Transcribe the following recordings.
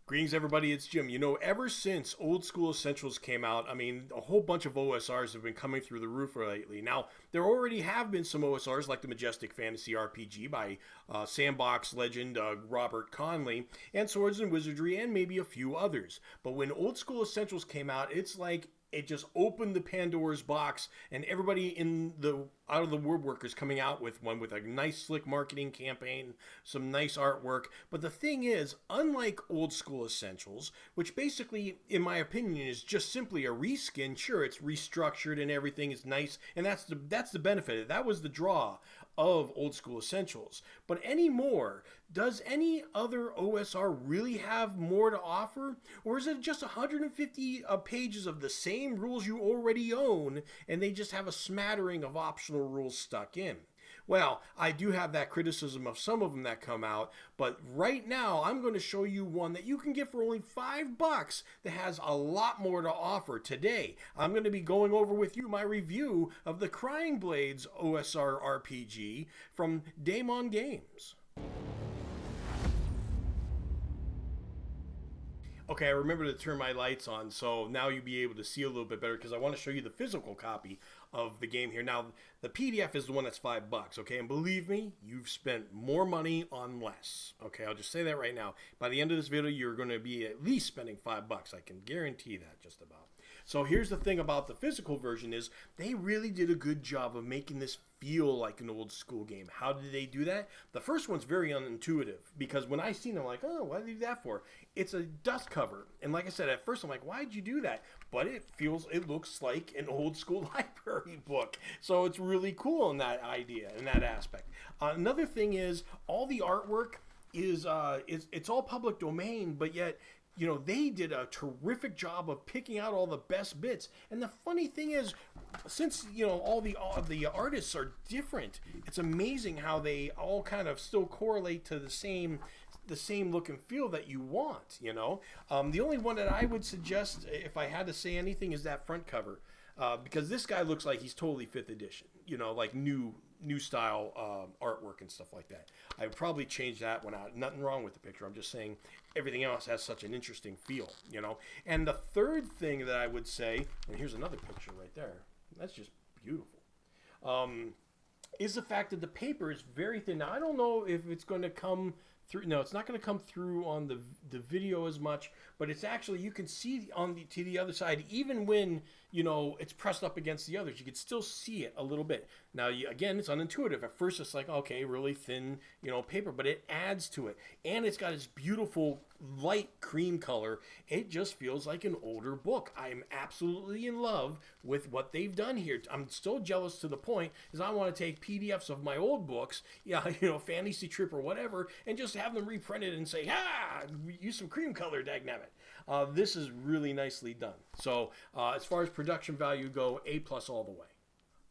Greetings, everybody. It's Jim. You know, ever since Old School Essentials came out, I mean, a whole bunch of OSRs have been coming through the roof lately. Now, there already have been some OSRs like the Majestic Fantasy RPG by Sandbox legend Robert Conley, and Swords and Wizardry, and maybe a few others. But when Old School Essentials came out, it's like it just opened the Pandora's box, and everybody in the out of the woodworkers coming out with one with a nice slick marketing campaign, some nice artwork. But the thing is, unlike Old School Essentials, which basically, in my opinion, is just simply a reskin. Sure, it's restructured and everything is nice, and that's the benefit. That was the draw of Old School Essentials. But anymore, does any other OSR really have more to offer, or is it just 150 pages of the same rules you already own, and they just have a smattering of optional rules stuck in? Well, I do have that criticism of some of them that come out, but right now I'm going to show you one that you can get for only $5 that has a lot more to offer today. I'm going to be going over with you my review of the Crying Blades OSR RPG from Daemon Games. Okay, I remember to turn my lights on, so now you'll be able to see a little bit better because I want to show you the physical copy of the game here. Now, the PDF is the one that's $5, okay? And believe me, you've spent more money on less, okay? I'll just say that right now. By the end of this video, you're going to be at least spending $5. I can guarantee that just about. So here's the thing about the physical version is they really did a good job of making this feel like an old school game. How did they do that? The first one's very unintuitive because when I seen it, I'm like, oh, what did they do that for? It's a dust cover. And like I said, at first I'm like, why'd you do that? But it looks like an old school library book. So it's really cool in that idea, in that aspect. Another thing is all the artwork is it's all public domain, but yet you know, they did a terrific job of picking out all the best bits. And the funny thing is, since, you know, all the artists are different, it's amazing how they all kind of still correlate to the same look and feel that you want, you know. The only one that I would suggest, if I had to say anything, is that front cover. Because this guy looks like he's totally 5th edition, you know, like new style artwork and stuff like that. I would probably change that one out. Nothing wrong with the picture. I'm just saying everything else has such an interesting feel, you know. And the third thing that I would say, and here's another picture right there. That's just beautiful. Is the fact that the paper is very thin. Now, I don't know if it's going to come through. No, it's not going to come through on the video as much, but it's actually, you can see on to the other side, even when, you know, it's pressed up against the others, you can still see it a little bit. Now, again, it's unintuitive. At first, it's like, okay, really thin, you know, paper, but it adds to it. And it's got this beautiful light cream color. It just feels like an older book. I'm absolutely in love with what they've done here. I'm still jealous to the point is I want to take PDFs of my old books, yeah, you know, Fantasy Trip or whatever, and just have them reprinted and say, use some cream color, dagnabbit. This is really nicely done. So as far as production value go, A+ all the way.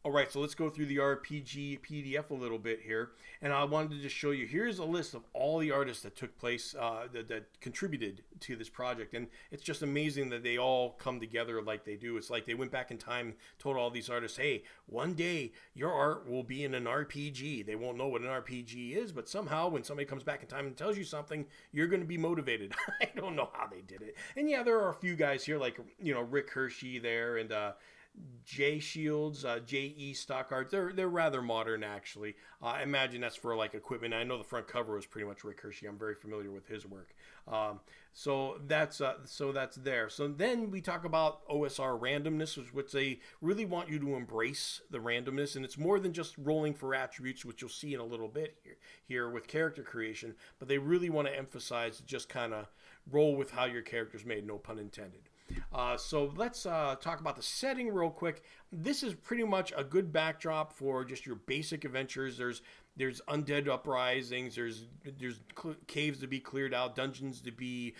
All right, so let's go through the RPG PDF a little bit here. And I wanted to just show you, here's a list of all the artists that took place, that contributed to this project. And it's just amazing that they all come together like they do. It's like they went back in time, told all these artists, hey, one day your art will be in an RPG. They won't know what an RPG is, but somehow when somebody comes back in time and tells you something, you're going to be motivated. I don't know how they did it. And yeah, there are a few guys here like, you know, Rick Hershey there and J Shields, J.E. Stockart. They're rather modern, actually. I imagine that's for like equipment. I know the front cover was pretty much Rick Hershey. I'm very familiar with his work. So that's there. So then we talk about OSR randomness, which they really want you to embrace the randomness, and it's more than just rolling for attributes, which you'll see in a little bit here with character creation. But they really want to emphasize just kind of roll with how your character's made, no pun intended. So let's talk about the setting real quick. This is pretty much a good backdrop for just your basic adventures. There's undead uprisings, there's caves to be cleared out, dungeons to be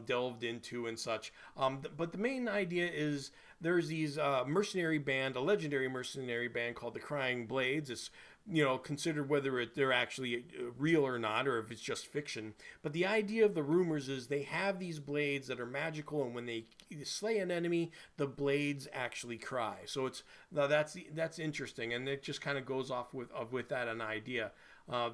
delved into and such. But the main idea is there's these mercenary band, a legendary mercenary band called the Crying Blades. It's, you know, considered whether they're actually real or not, or if it's just fiction. But the idea of the rumors is they have these blades that are magical, and when they slay an enemy, the blades actually cry. So that's interesting, and it just kind of goes off with that an idea.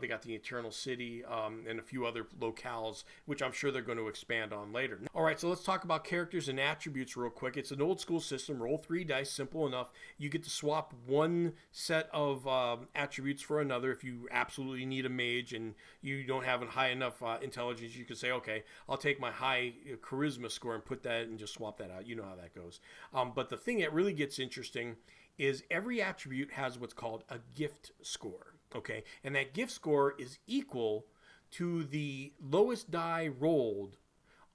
They got the Eternal City and a few other locales, which I'm sure they're going to expand on later. All right, so let's talk about characters and attributes real quick. It's an old school system. Roll 3 dice, simple enough. You get to swap one set of attributes for another. If you absolutely need a mage and you don't have a high enough intelligence, you can say, okay, I'll take my high charisma score and put that and just swap that out. You know how that goes. But the thing that really gets interesting is every attribute has what's called a gift score. Okay, and that gift score is equal to the lowest die rolled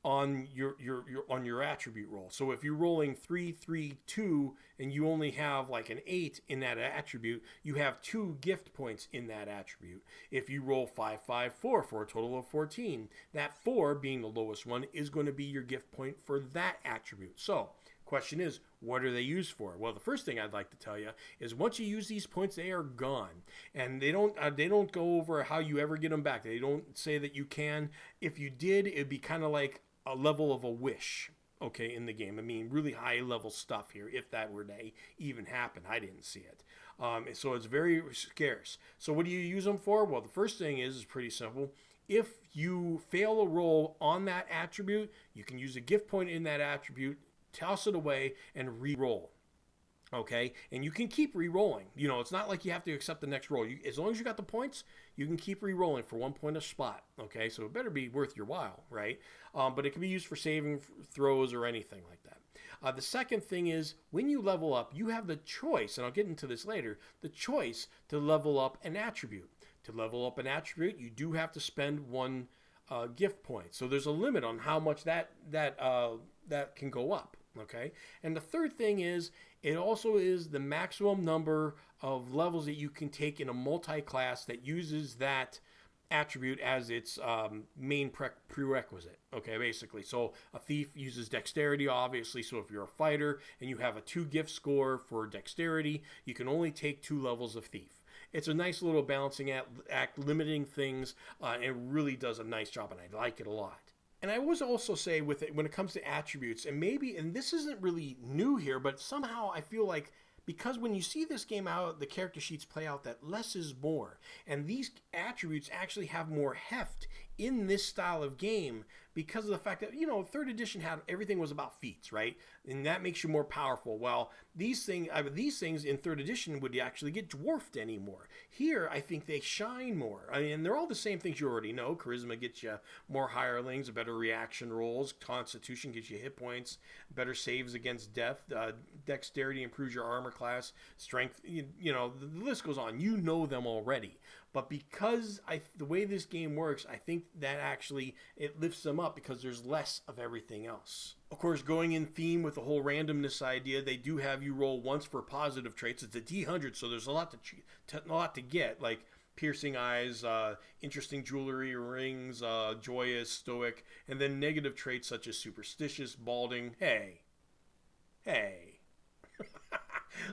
on your attribute roll. So if you're rolling 3, 3, 2, and you only have like an 8 in that attribute, you have 2 gift points in that attribute. If you roll 5, 5, 4 for a total of 14, that 4 being the lowest one is going to be your gift point for that attribute. So question is, what are they used for? Well, the first thing I'd like to tell you is once you use these points, they are gone, and they don't go over how you ever get them back. They don't say that you can. If you did, it'd be kind of like a level of a wish, okay, in the game. I mean, really high level stuff here, if that were to even happen. I didn't see it. So it's very scarce. So what do you use them for? Well, the first thing is pretty simple. If you fail a roll on that attribute, you can use a gift point in that attribute, toss it away, and re-roll. Okay, and you can keep re-rolling. You know, it's not like you have to accept the next roll. As long as you got the points, you can keep re-rolling for 1 point a spot. Okay, so it better be worth your while, right? But it can be used for saving throws or anything like that. The second thing is when you level up, you have the choice, and I'll get into this later, the choice to level up an attribute. To level up an attribute, you do have to spend 1 gift point. So there's a limit on how much that can go up. Okay, and the third thing is it also is the maximum number of levels that you can take in a multi-class that uses that attribute as its main prerequisite. Okay, basically. So a thief uses dexterity, obviously. So if you're a fighter and you have a 2 gift score for dexterity, you can only take 2 levels of thief. It's a nice little balancing act, limiting things, and it really does a nice job, and I like it a lot. And I always also say with it, when it comes to attributes, and this isn't really new here, but somehow I feel like because when you see this game out, the character sheets play out that less is more. And these attributes actually have more heft in this style of game because of the fact that, 3rd edition had everything was about feats, right? And that makes you more powerful. Well, these things in 3rd edition would actually get dwarfed anymore. Here, I think they shine more. I mean, they're all the same things you already know. Charisma gets you more hirelings, better reaction rolls. Constitution gives you hit points, better saves against death. Dexterity improves your armor class. Strength, the list goes on. You know them already. But because the way this game works, I think that actually it lifts them up because there's less of everything else. Of course, going in theme with the whole randomness idea, they do have you roll once for positive traits. It's a D100, so there's a lot to get, like piercing eyes, interesting jewelry, rings, joyous, stoic, and then negative traits such as superstitious, balding, hey,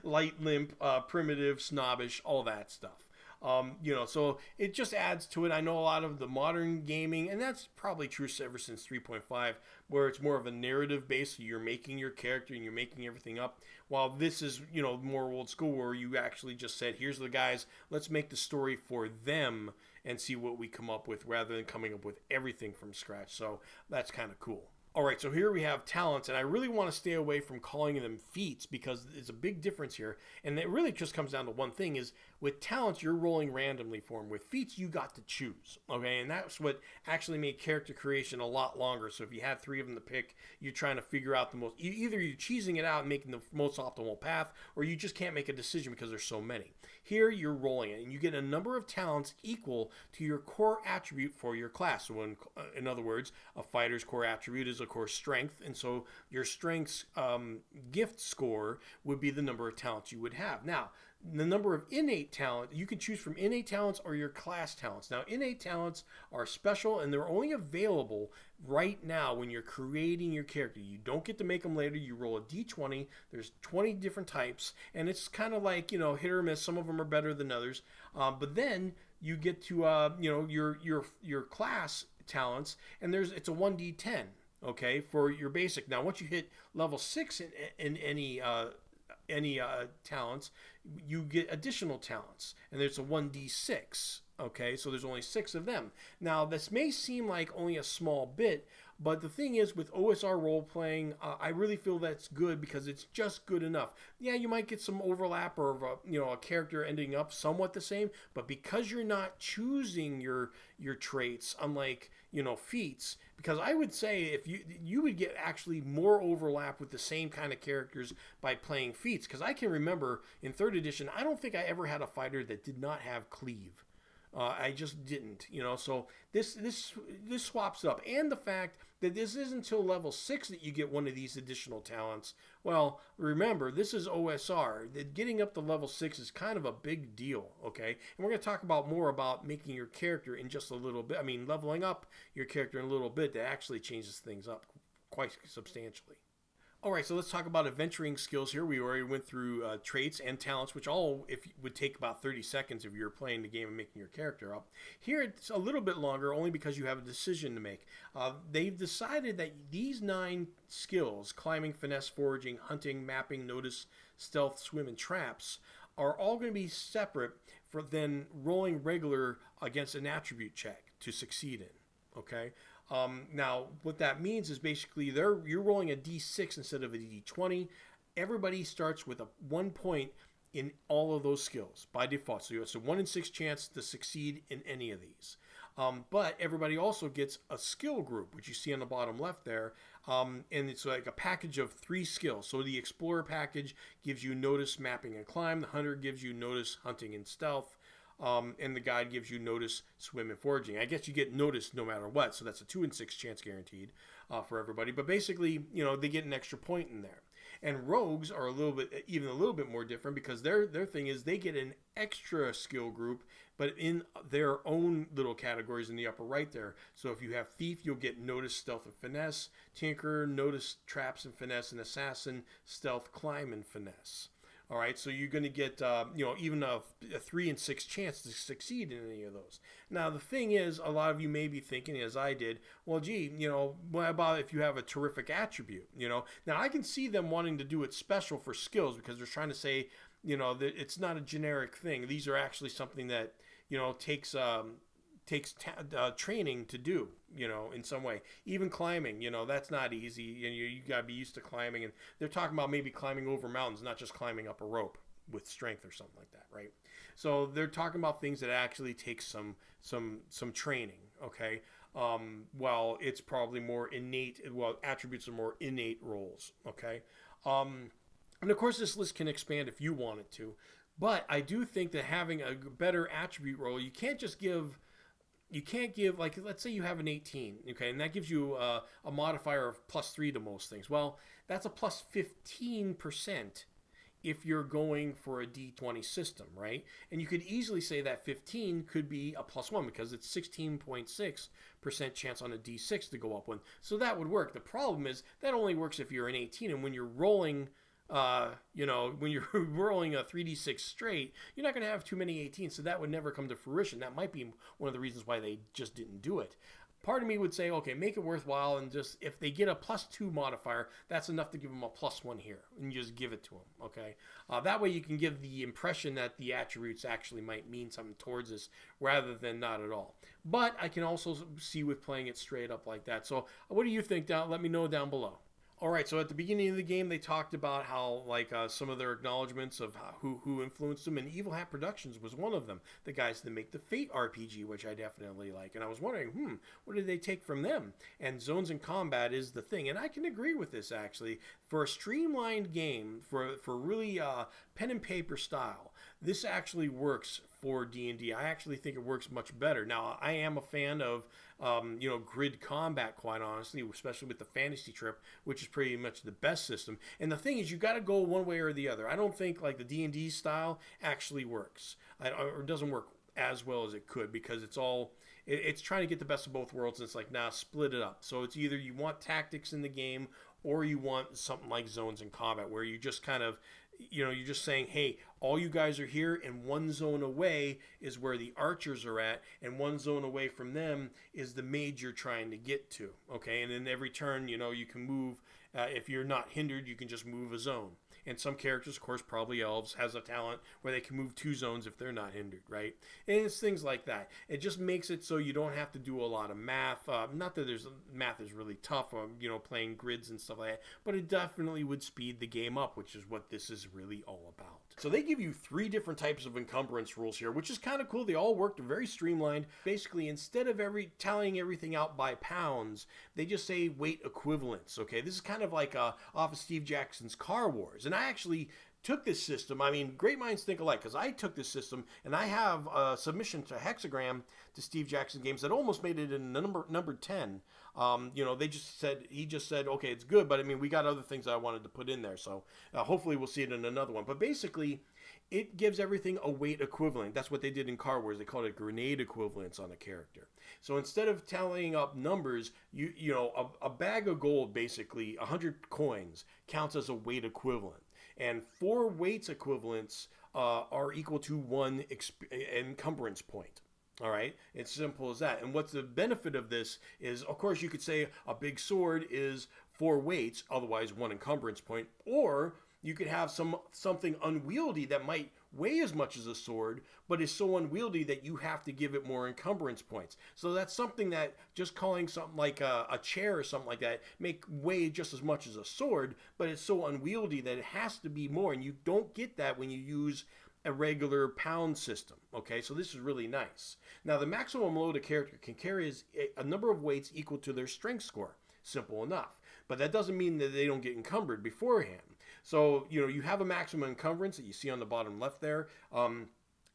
light limp, primitive, snobbish, all that stuff. So it just adds to it. I know a lot of the modern gaming, and that's probably true ever since 3.5, where it's more of a narrative base. So you're making your character and you're making everything up. While this is, more old school where you actually just said, here's the guys, let's make the story for them and see what we come up with rather than coming up with everything from scratch. So that's kind of cool. All right, so here we have talents, and I really want to stay away from calling them feats because it's a big difference here. And it really just comes down to one thing is with talents, you're rolling randomly for them. With feats, you got to choose, okay? And that's what actually made character creation a lot longer. So if you had 3 of them to pick, you're trying to figure out the most, either you're cheesing it out and making the most optimal path, or you just can't make a decision because there's so many. Here, you're rolling it, and you get a number of talents equal to your core attribute for your class. So in other words, a fighter's core attribute is, of course, strength, and so your strength's gift score would be the number of talents you would have. Now, the number of innate talent, you can choose from innate talents or your class talents. Now, innate talents are special, and they're only available right now when you're creating your character. You don't get to make them later. You roll a d20. There's 20 different types, and it's kind of like, hit or miss. Some of them are better than others. But then you get to, your class talents, and it's a 1d10, okay, for your basic. Now, once you hit level 6 in any talents, you get additional talents, and there's a 1d6 Okay, so there's only 6 of them. Now, this may seem like only a small bit, but the thing is, with OSR role playing, I really feel that's good because it's just good enough. Yeah, you might get some overlap or a character ending up somewhat the same, but because you're not choosing your traits, unlike feats, because I would say if you would get actually more overlap with the same kind of characters by playing feats, because I can remember in 3rd edition, I don't think I ever had a fighter that did not have cleave. I just didn't, So this swaps it up, and the fact that this isn't until level 6 that you get one of these additional talents. Well, remember, this is OSR. That getting up to level 6 is kind of a big deal, okay? And we're going to talk more about making your character in just a little bit. I mean, leveling up your character in a little bit that actually changes things up quite substantially. All right, so let's talk about adventuring skills here. We already went through traits and talents, which all would take about 30 seconds if you're playing the game and making your character up. Here it's a little bit longer only because you have a decision to make. They've decided that these 9 skills, climbing, finesse, foraging, hunting, mapping, notice, stealth, swim, and traps, are all going to be separate than rolling regular against an attribute check to succeed in, okay? Now, what that means is basically you're rolling a d6 instead of a d20. Everybody starts with a 1 point in all of those skills by default. So it's a 1 in 6 chance to succeed in any of these. But everybody also gets a skill group, which you see on the bottom left there. And it's like a package of 3 skills. So the Explorer package gives you notice, mapping, and climb. The Hunter gives you notice, hunting, and stealth. And the guide gives you notice, swim, and foraging. I guess you get notice no matter what, so that's a 2 in 6 chance guaranteed for everybody. But basically, they get an extra point in there. And rogues are even a little bit more different because their thing is they get an extra skill group, but in their own little categories in the upper right there. So if you have thief, you'll get notice, stealth, and finesse. Tinker, notice, traps, and finesse. And assassin, stealth, climb, and finesse. All right, so you're going to get, even a 3 in 6 chance to succeed in any of those. Now, the thing is, a lot of you may be thinking, as I did, well, gee, what about if you have a terrific attribute, Now, I can see them wanting to do it special for skills because they're trying to say, that it's not a generic thing. These are actually something that, takes training to do, in some way. Even climbing, that's not easy. You got to be used to climbing. And they're talking about maybe climbing over mountains, not just climbing up a rope with strength or something like that, right? So they're talking about things that actually take some training, okay? While it's probably more innate, attributes are more innate roles, okay? And of course, this list can expand if you want it to. But I do think that having a better attribute role, you can't give, like, let's say you have an 18, okay, and that gives you a modifier of +3 to most things. Well, that's a plus 15% if you're going for a D20 system, right? And you could easily say that 15 could be a +1 because it's 16.6% chance on a D6 to go up one. So that would work. The problem is that only works if you're an 18, and when you're rolling when you're rolling a 3d6 straight, you're not going to have too many 18s, so that would never come to fruition. That might be one of the reasons why they just didn't do it. Part of me would say, okay, make it worthwhile, and just if they get a +2 modifier, that's enough to give them a +1 here, and you just give it to them, okay? That way you can give the impression that the attributes actually might mean something towards this, rather than not at all. But I can also see with playing it straight up like that. So what do you think? Let me know down below. All right, so at the beginning of the game, they talked about how, some of their acknowledgments of who influenced them, and Evil Hat Productions was one of them, the guys that make the Fate RPG, which I definitely like. And I was wondering, what did they take from them? And Zones in Combat is the thing, and I can agree with this, actually. For a streamlined game, for really pen and paper style, this actually works for D&D. I actually think it works much better. Now, I am a fan of grid combat, quite honestly, especially with the Fantasy Trip, which is pretty much the best system. And the thing is, you got to go one way or the other. I don't think the D&D style actually works, or doesn't work as well as it could, because it's trying to get the best of both worlds, and it's like, nah, split it up. So it's either you want tactics in the game, or you want something like Zones in Combat, where you just kind of, you're just saying, hey, all you guys are here, and one zone away is where the archers are at, and one zone away from them is the mage you're trying to get to, okay? And then every turn, you can move. If you're not hindered, you can just move a zone. And some characters, of course, probably elves, has a talent where they can move 2 zones if they're not hindered, right? And it's things like that. It just makes it so you don't have to do a lot of math. Not that math is really tough, playing grids and stuff like that, but it definitely would speed the game up, which is what this is really all about. So they give you 3 different types of encumbrance rules here, which is kind of cool. They all work. They're very streamlined. Basically, instead of tallying everything out by pounds, they just say weight equivalents. Okay, this is kind of like off of Steve Jackson's Car Wars, and I actually took this system. I mean, great minds think alike, because I took this system and I have a submission to Hexagram to Steve Jackson games that almost made it in number 10. He just said, okay, it's good, but I mean, we got other things I wanted to put in there, so hopefully we'll see it in another one. But basically, it gives everything a weight equivalent. That's what they did in Car Wars. They called it grenade equivalents on a character. So instead of tallying up numbers, a bag of gold, basically 100 coins, counts as a weight equivalent. And 4 weights equivalents are equal to 1 encumbrance point. All right, it's simple as that. And what's the benefit of this is, of course, you could say a big sword is 4 weights, otherwise 1 encumbrance point, or you could have something unwieldy that might weigh as much as a sword, but is so unwieldy that you have to give it more encumbrance points. So that's something that just calling something like a chair or something like that may weigh just as much as a sword, but it's so unwieldy that it has to be more, and you don't get that when you use a regular pound system. Okay, so this is really nice. Now, the maximum load a character can carry is a number of weights equal to their strength score. Simple enough. But that doesn't mean that they don't get encumbered beforehand. So, you have a maximum encumbrance that you see on the bottom left there.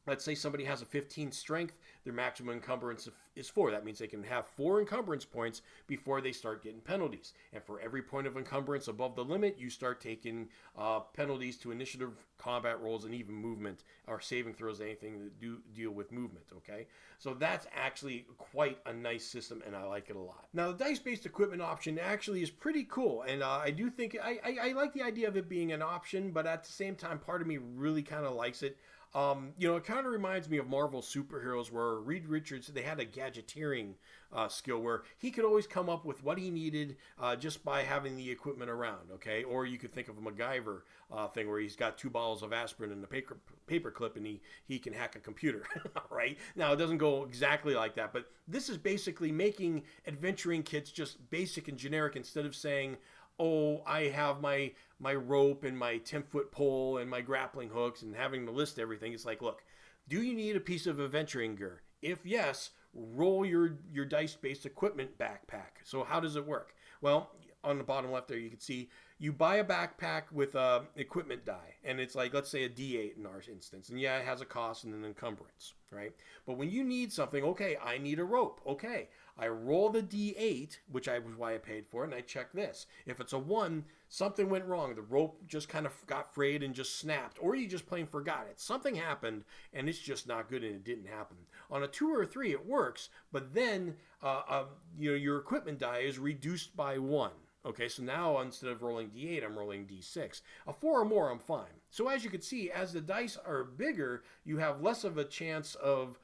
Let's say somebody has a 15 strength, their maximum encumbrance is 4. That means they can have 4 encumbrance points before they start getting penalties. And for every point of encumbrance above the limit, you start taking penalties to initiative, combat rolls, and even movement, or saving throws, anything that deal with movement, okay? So that's actually quite a nice system, and I like it a lot. Now, the dice-based equipment option actually is pretty cool, and I do think, I like the idea of it being an option, but at the same time, part of me really kind of likes it. It kind of reminds me of Marvel superheroes, where Reed Richards, they had a gadgeteering skill where he could always come up with what he needed just by having the equipment around, okay? Or you could think of a MacGyver thing where he's got 2 bottles of aspirin and a paper clip, and he can hack a computer, right? Now, it doesn't go exactly like that, but this is basically making adventuring kits just basic and generic, instead of saying, oh, I have my rope and my 10-foot pole and my grappling hooks, and having to list everything. It's like, look, do you need a piece of adventuring gear? If yes, roll your dice-based equipment backpack. So how does it work? Well, on the bottom left there, you can see you buy a backpack with equipment die, and it's like, let's say a D8 in our instance, and yeah, it has a cost and an encumbrance, right? But when you need something, okay, I need a rope, okay, I roll the D8, which was why I paid for it, and I check this. If it's a 1, something went wrong. The rope just kind of got frayed and just snapped, or you just plain forgot it. Something happened, and it's just not good, and it didn't happen. On a 2 or a 3, it works, but then your equipment die is reduced by 1. Okay, so now instead of rolling D8, I'm rolling D6. A 4 or more, I'm fine. So as you can see, as the dice are bigger, you have less of a chance of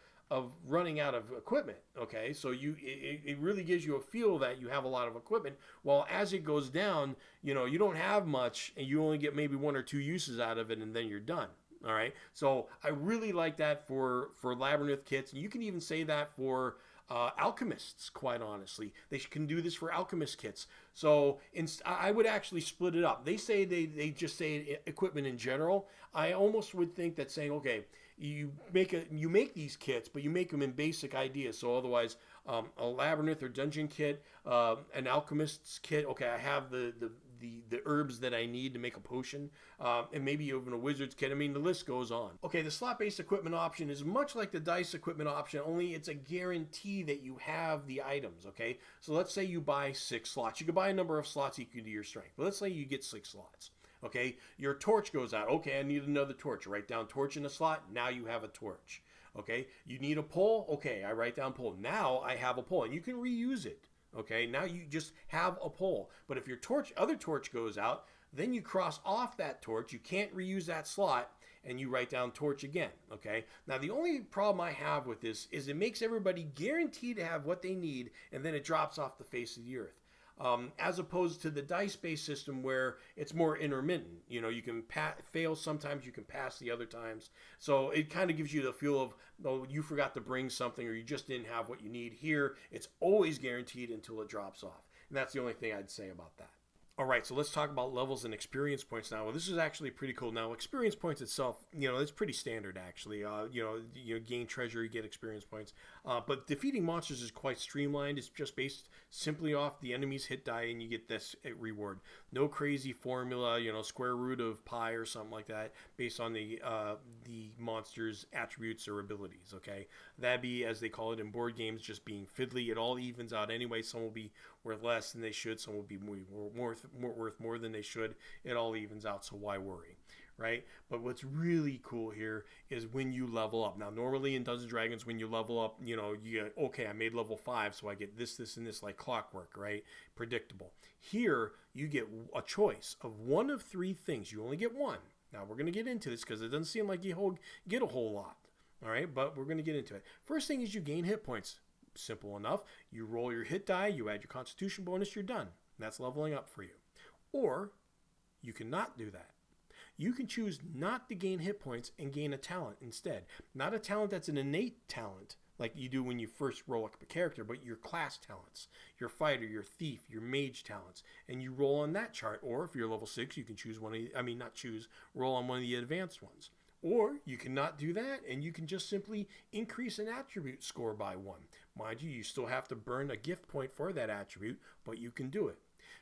running out of equipment. Okay, so it really gives you a feel that you have a lot of equipment. While as it goes down, you don't have much, and you only get maybe 1 or 2 uses out of it, and then you're done. All right, so I really like that for Labyrinth kits, and you can even say that for alchemists, quite honestly. They can do this for alchemist kits. So I would actually split it up. They say they just say equipment in general. I almost would think that saying, okay, you make these kits, but you make them in basic ideas. So otherwise, a labyrinth or dungeon kit, an alchemist's kit. Okay, I have the herbs that I need to make a potion, and maybe even a wizard's kit. I mean, the list goes on. Okay, the slot-based equipment option is much like the dice equipment option, only it's a guarantee that you have the items, okay? So let's say you buy 6 slots. You could buy a number of slots equal to your strength, but let's say you get 6 slots. Okay, your torch goes out. Okay, I need another torch. Write down torch in a slot. Now you have a torch. Okay, you need a pole. Okay, I write down pole. Now I have a pole, and you can reuse it. Okay, now you just have a pole. But if your other torch goes out, then you cross off that torch. You can't reuse that slot, and you write down torch again. Okay, now the only problem I have with this is it makes everybody guaranteed to have what they need, and then it drops off the face of the earth. as opposed to the dice-based system where it's more intermittent. You know, you can fail sometimes, you can pass the other times. So it kind of gives you the feel of, oh, you forgot to bring something or you just didn't have what you need. Here, it's always guaranteed until it drops off. And that's the only thing I'd say about that. All right, so let's talk about levels and experience points now. Well, this is actually pretty cool. Now, experience points itself, you know, it's pretty standard, actually. You gain treasure, you get experience points. But defeating monsters is quite streamlined. It's just based simply off the enemy's hit die, and you get this reward. No crazy formula, you know, square root of pi or something like that, based on the monster's attributes or abilities, okay? That'd be, as they call it in board games, just being fiddly. It all evens out anyway. Some will be worth less than they should. Some will be worth more than they should. It all evens out, so why worry, right? But what's really cool here is when you level up. Now, normally in Dungeons & Dragons, when you level up, you know, you get, okay, I made level 5, so I get this, and this, like clockwork, right? Predictable. Here, you get a choice of one of 3 things. You only get one. Now, we're going to get into this because it doesn't seem like you get a whole lot, all right? But we're going to get into it. First thing is you gain hit points. Simple enough. You roll your hit die, you add your constitution bonus, you're done. That's leveling up for you. Or you cannot do that. You can choose not to gain hit points and gain a talent instead. Not a talent that's an innate talent like you do when you first roll up a character, but your class talents, your fighter, your thief, your mage talents, and you roll on that chart. Or if you're level 6, you can choose roll on one of the advanced ones. Or you cannot do that, and you can just simply increase an attribute score by 1. Mind you, you still have to burn a gift point for that attribute, but you can do it.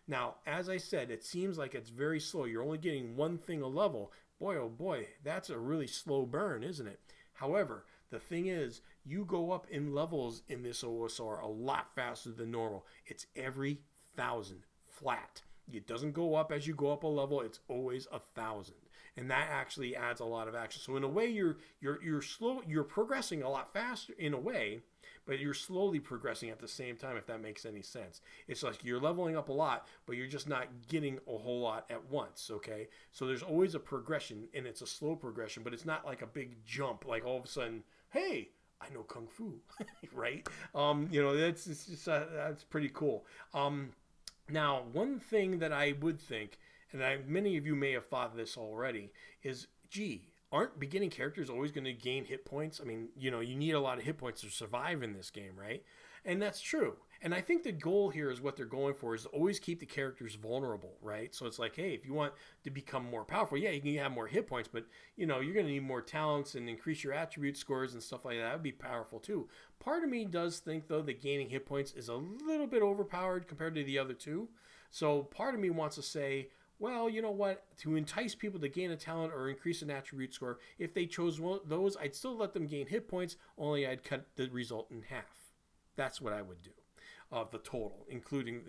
Now, as I said, it seems like it's very slow. You're only getting one thing a level. Boy, oh boy, that's a really slow burn, isn't it? However, the thing is, you go up in levels in this OSR a lot faster than normal. It's every 1,000 flat. It doesn't go up as you go up a level. It's always 1,000. And that actually adds a lot of action. So in a way, you're progressing a lot faster in a way, but you're slowly progressing at the same time, if that makes any sense. It's like you're leveling up a lot, but you're just not getting a whole lot at once, okay? So there's always a progression, and it's a slow progression, but it's not like a big jump, like all of a sudden, hey, I know Kung Fu, right? That's pretty cool. Now, one thing that I would think, and many of you may have thought this already, is, gee, aren't beginning characters always going to gain hit points? I mean, you know, you need a lot of hit points to survive in this game, right? And that's true. And I think the goal here is what they're going for is to always keep the characters vulnerable, right? So it's like, hey, if you want to become more powerful, yeah, you can have more hit points, but, you know, you're going to need more talents and increase your attribute scores and stuff like that. That would be powerful too. Part of me does think, though, that gaining hit points is a little bit overpowered compared to the other two. So part of me wants to say, well, you know what? To entice people to gain a talent or increase an attribute score, if they chose those, I'd still let them gain hit points, only I'd cut the result in half. That's what I would do of the total, including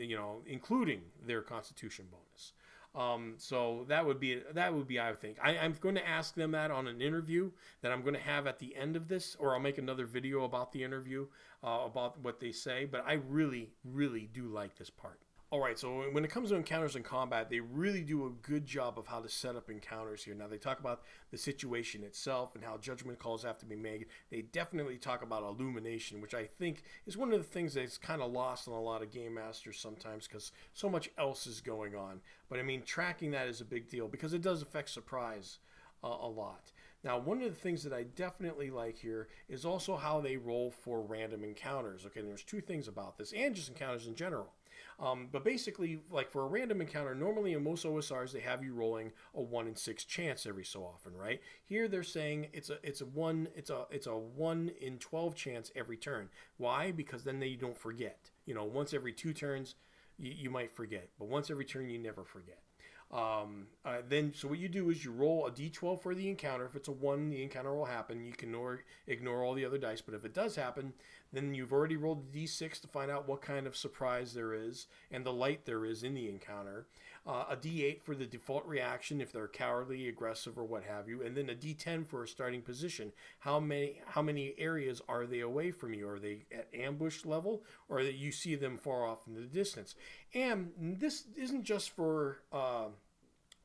their constitution bonus. So that would be I would think. I'm going to ask them that on an interview that I'm going to have at the end of this, or I'll make another video about the interview, about what they say. But I really, really do like this part. All right, so when it comes to encounters in combat, they really do a good job of how to set up encounters here. Now, they talk about the situation itself and how judgment calls have to be made. They definitely talk about illumination, which I think is one of the things that's kind of lost on a lot of game masters sometimes because so much else is going on. But, I mean, tracking that is a big deal because it does affect surprise a lot. Now, one of the things that I definitely like here is also how they roll for random encounters. Okay, and there's 2 things about this, and just encounters in general. But basically, like for a random encounter, normally in most OSRs they have you rolling a 1 in 6 chance every so often, right? Here they're saying it's a 1 in 12 chance every turn. Why? Because then you don't forget. You know, once every 2 turns, you might forget, but once every turn you never forget. So what you do is you roll a d12 for the encounter. If it's a 1, the encounter will happen. You can ignore all the other dice, but if it does happen, then you've already rolled a d6 to find out what kind of surprise there is and the light there is in the encounter. A d8 for the default reaction if they're cowardly, aggressive, or what have you, and then a d10 for a starting position. How many areas are they away from you? Are they at ambush level, or that you see them far off in the distance? And this isn't just for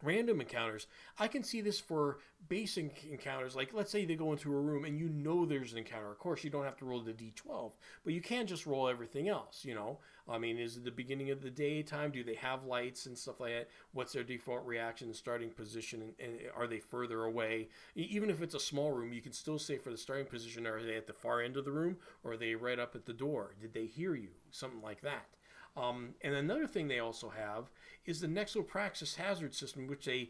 random encounters, I can see this for basic encounters. Like, let's say they go into a room and you know there's an encounter. Of course, you don't have to roll the d12, but you can just roll everything else, you know? I mean, is it the beginning of the daytime? Do they have lights and stuff like that? What's their default reaction and starting position? And are they further away? Even if it's a small room, you can still say for the starting position, are they at the far end of the room or are they right up at the door? Did they hear you? Something like that. And another thing they also have is the NEXO Praxis Hazard System, which they,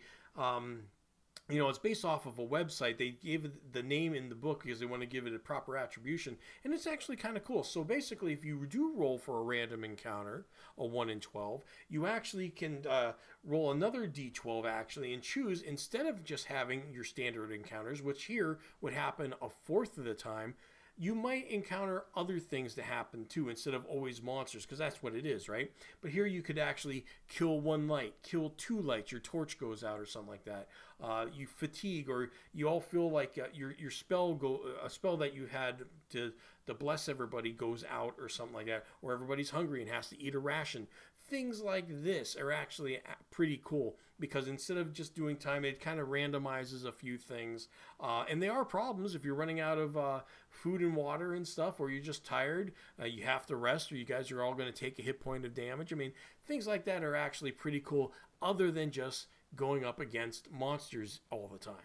it's based off of a website. They gave it the name in the book because they want to give it a proper attribution, and it's actually kind of cool. So basically, if you do roll for a random encounter, a 1 in 12, you actually can roll another d12 actually and choose, instead of just having your standard encounters, which here would happen a fourth of the time, you might encounter other things to happen too, instead of always monsters, because that's what it is, right? But here you could actually kill 1 light, kill 2 lights, your torch goes out or something like that. You fatigue, or you all feel like your spell a spell that you had to bless everybody goes out or something like that, or everybody's hungry and has to eat a ration. Things like this are actually pretty cool, because instead of just doing time, it kind of randomizes a few things. And they are problems if you're running out of food and water and stuff, or you're just tired, you have to rest, or you guys are all going to take a hit point of damage. I mean, things like that are actually pretty cool, other than just going up against monsters all the time.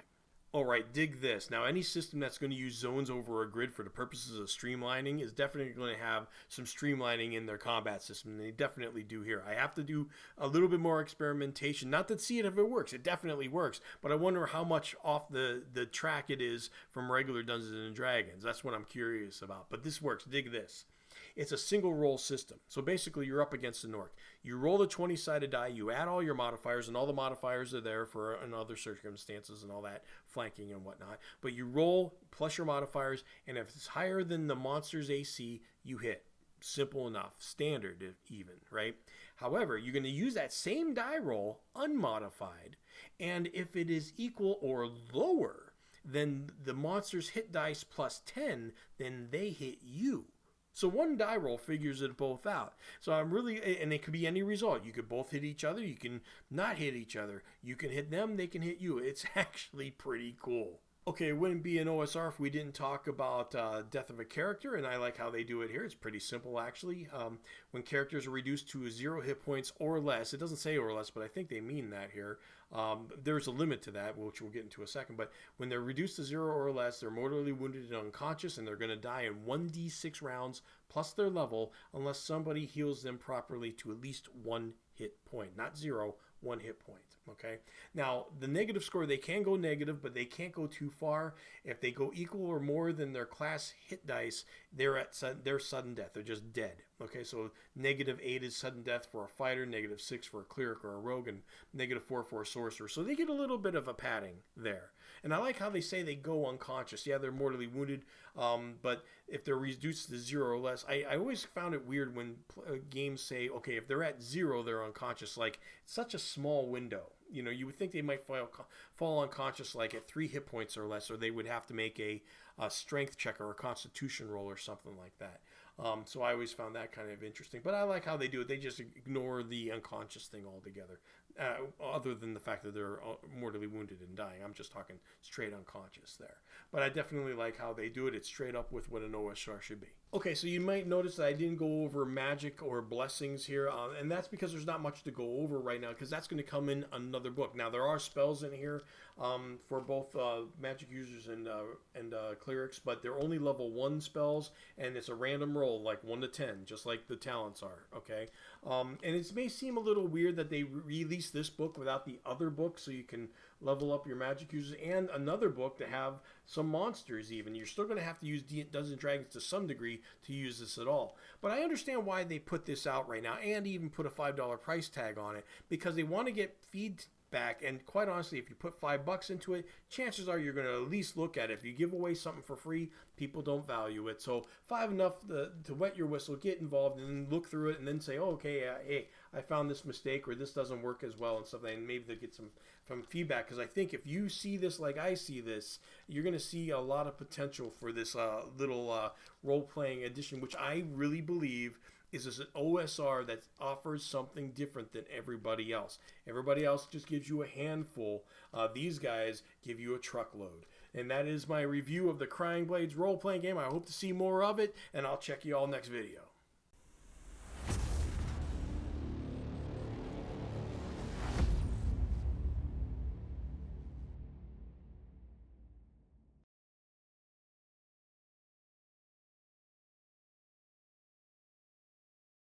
All right, dig this. Now, any system that's going to use zones over a grid for the purposes of streamlining is definitely going to have some streamlining in their combat system, and they definitely do here. I have to do a little bit more experimentation, not to see it if it works. It definitely works, but I wonder how much off the track it is from regular Dungeons and Dragons. That's what I'm curious about, but this works. Dig this. It's a single roll system. So basically, you're up against an orc. You roll the 20-sided die, you add all your modifiers, and all the modifiers are there for other circumstances and all that, flanking and whatnot. But you roll plus your modifiers, and if it's higher than the monster's AC, you hit. Simple enough. Standard even, right? However, you're going to use that same die roll, unmodified, and if it is equal or lower than the monster's hit dice plus 10, then they hit you. So one die roll figures it both out. So and it could be any result. You could both hit each other. You can not hit each other. You can hit them. They can hit you. It's actually pretty cool. Okay, it wouldn't be an OSR if we didn't talk about death of a character, and I like how they do it here. It's pretty simple, actually. When characters are reduced to 0 hit points or less, it doesn't say or less, but I think they mean that here. There's a limit to that, which we'll get into a second, but when they're reduced to 0 or less, they're mortally wounded and unconscious, and they're going to die in 1d6 rounds plus their level, unless somebody heals them properly to at least 1 hit point. Not 0, 1 hit point. Okay. Now, the negative score, they can go negative, but they can't go too far. If they go equal or more than their class hit dice, they're sudden death. They're just dead. Okay, so -8 is sudden death for a fighter, -6 for a cleric or a rogue, and -4 for a sorcerer. So they get a little bit of a padding there. And I like how they say they go unconscious. Yeah, they're mortally wounded, but if they're reduced to 0 or less, I always found it weird when games say, okay, if they're at 0, they're unconscious. Like, it's such a small window. You know, you would think they might fall unconscious like at 3 hit points or less, or they would have to make a strength check or a constitution roll or something like that. So I always found that kind of interesting. But I like how they do it. They just ignore the unconscious thing altogether, other than the fact that they're mortally wounded and dying. I'm just talking straight unconscious there. But I definitely like how they do it. It's straight up with what an OSR should be. Okay, so you might notice that I didn't go over magic or blessings here, and that's because there's not much to go over right now, because that's going to come in another book. Now, there are spells in here for both magic users and clerics, but they're only level 1 spells, and it's a random roll, like 1 to 10, just like the talents are, okay? And it may seem a little weird that they released this book without the other book, so you can level up your magic users, and another book to have some monsters even. You're still going to have to use Dungeons & Dragons to some degree to use this at all. But I understand why they put this out right now, and even put a $5 price tag on it, because they want to get feedback, and quite honestly, if you put $5 into it, chances are you're going to at least look at it. If you give away something for free, people don't value it. So $5 enough to wet your whistle, get involved, and then look through it, and then say, oh, okay, hey, I found this mistake, or this doesn't work as well, and stuff, and maybe they'll get some feedback. Because I think if you see this like I see this, you're going to see a lot of potential for this little role-playing edition, which I really believe is this an OSR that offers something different than everybody else. Everybody else just gives you a handful. These guys give you a truckload. And that is my review of the Crying Blades role-playing game. I hope to see more of it, and I'll check you all next video.